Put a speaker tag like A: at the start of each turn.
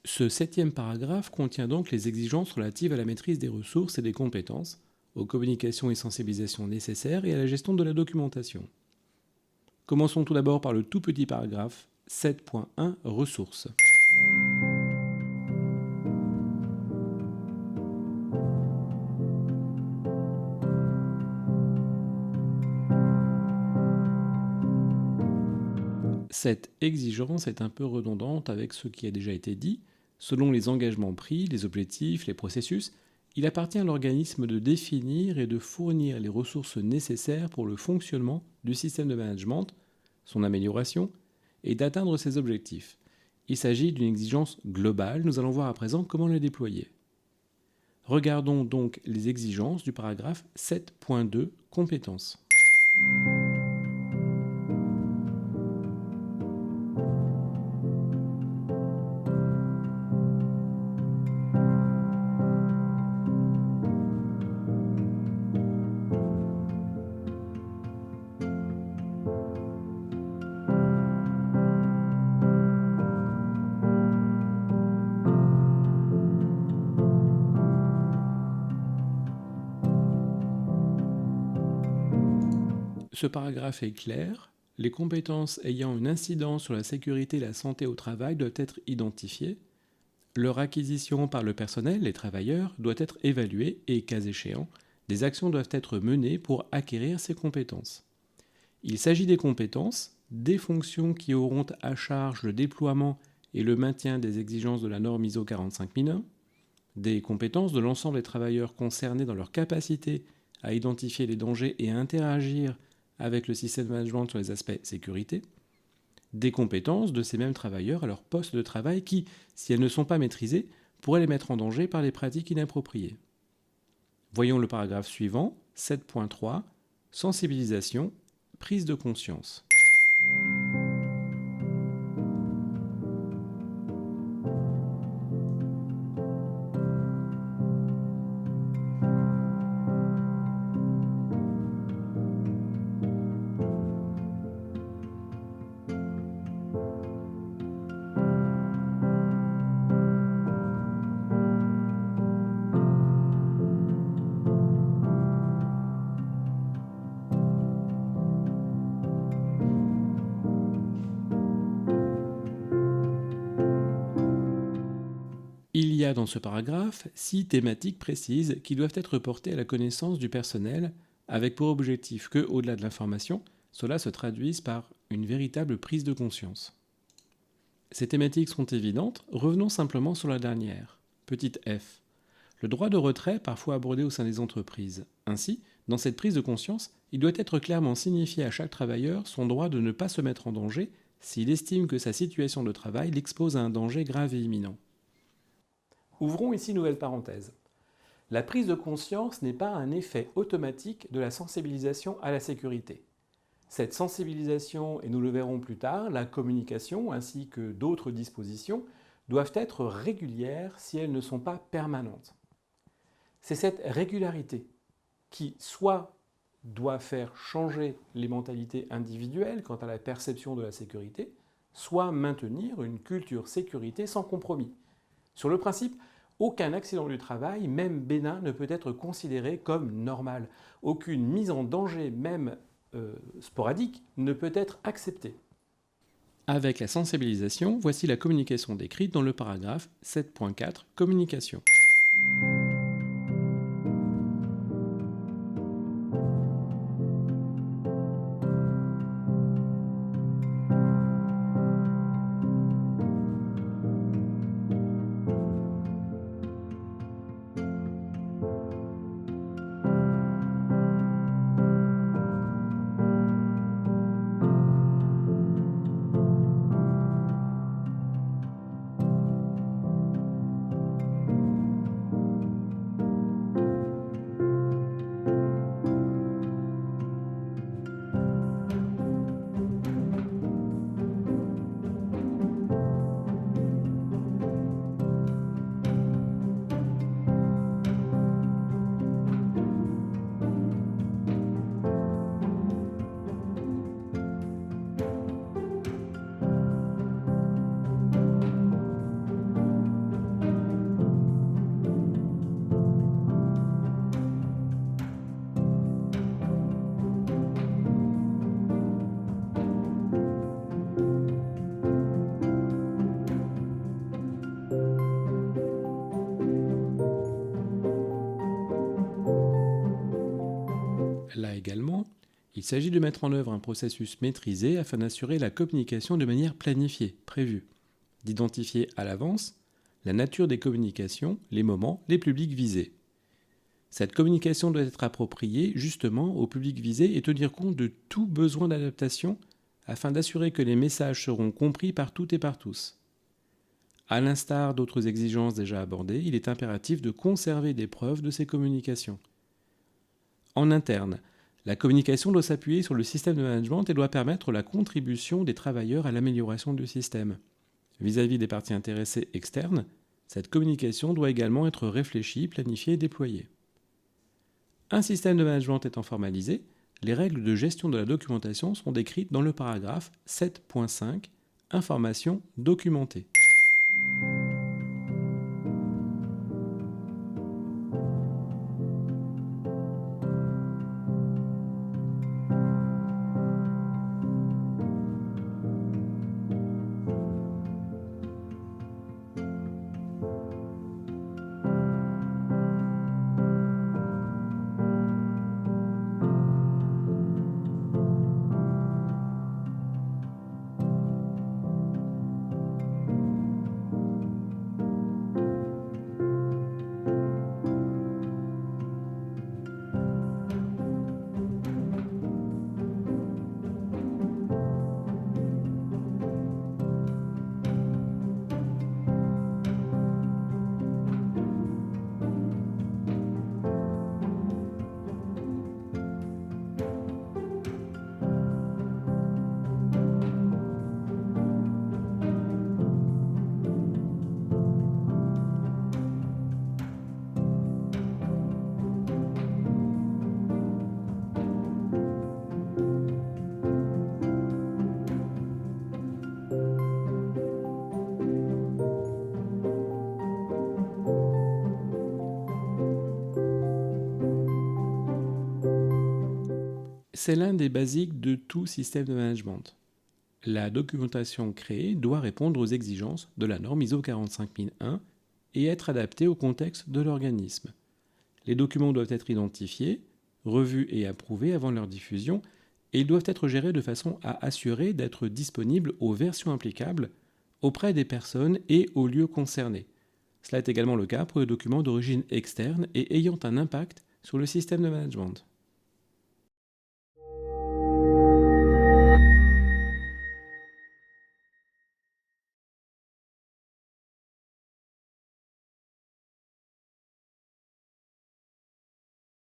A: Ce septième paragraphe contient donc les exigences relatives à la maîtrise des ressources et des compétences, aux communications et sensibilisations nécessaires et à la gestion de la documentation. Commençons tout d'abord par le tout petit paragraphe 7.1 ressources. Cette exigence est un peu redondante avec ce qui a déjà été dit. Selon les engagements pris, les objectifs, les processus, il appartient à l'organisme de définir et de fournir les ressources nécessaires pour le fonctionnement du système de management, son amélioration, et d'atteindre ses objectifs. Il s'agit d'une exigence globale, nous allons voir à présent comment la déployer. Regardons donc les exigences du paragraphe 7.2 compétences. Ce paragraphe est clair. Les compétences ayant une incidence sur la sécurité et la santé au travail doivent être identifiées. Leur acquisition par le personnel, les travailleurs, doit être évaluée et, cas échéant, des actions doivent être menées pour acquérir ces compétences. Il s'agit des compétences, des fonctions qui auront à charge le déploiement et le maintien des exigences de la norme ISO 45001, des compétences de l'ensemble des travailleurs concernés dans leur capacité à identifier les dangers et à interagir avec le système de management sur les aspects sécurité, des compétences de ces mêmes travailleurs à leur poste de travail qui, si elles ne sont pas maîtrisées, pourraient les mettre en danger par des pratiques inappropriées. Voyons le paragraphe suivant, 7.3, sensibilisation, prise de conscience. Il y a dans ce paragraphe 6 thématiques précises qui doivent être portées à la connaissance du personnel, avec pour objectif que, au-delà de l'information, cela se traduise par une véritable prise de conscience. Ces thématiques sont évidentes, revenons simplement sur la dernière. Petite f. Le droit de retrait, parfois abordé au sein des entreprises. Ainsi, dans cette prise de conscience, il doit être clairement signifié à chaque travailleur son droit de ne pas se mettre en danger s'il estime que sa situation de travail l'expose à un danger grave et imminent. Ouvrons ici une nouvelle parenthèse. La prise de conscience n'est pas un effet automatique de la sensibilisation à la sécurité. Cette sensibilisation, et nous le verrons plus tard, la communication ainsi que d'autres dispositions doivent être régulières si elles ne sont pas permanentes. C'est cette régularité qui soit doit faire changer les mentalités individuelles quant à la perception de la sécurité, soit maintenir une culture sécurité sans compromis. Sur le principe, aucun accident du travail, même bénin, ne peut être considéré comme normal. Aucune mise en danger, même sporadique, ne peut être acceptée. Avec la sensibilisation, voici la communication décrite dans le paragraphe 7.4 communication. Là également, il s'agit de mettre en œuvre un processus maîtrisé afin d'assurer la communication de manière planifiée, prévue, d'identifier à l'avance la nature des communications, les moments, les publics visés. Cette communication doit être appropriée justement au public visé et tenir compte de tout besoin d'adaptation afin d'assurer que les messages seront compris par toutes et par tous. À l'instar d'autres exigences déjà abordées, il est impératif de conserver des preuves de ces communications. En interne, la communication doit s'appuyer sur le système de management et doit permettre la contribution des travailleurs à l'amélioration du système. Vis-à-vis des parties intéressées externes, cette communication doit également être réfléchie, planifiée et déployée. Un système de management étant formalisé, les règles de gestion de la documentation sont décrites dans le paragraphe 7.5 « Information documentée ». C'est l'un des basiques de tout système de management. La documentation créée doit répondre aux exigences de la norme ISO 45001 et être adaptée au contexte de l'organisme. Les documents doivent être identifiés, revus et approuvés avant leur diffusion et ils doivent être gérés de façon à assurer d'être disponibles aux versions applicables auprès des personnes et aux lieux concernés. Cela est également le cas pour les documents d'origine externe et ayant un impact sur le système de management.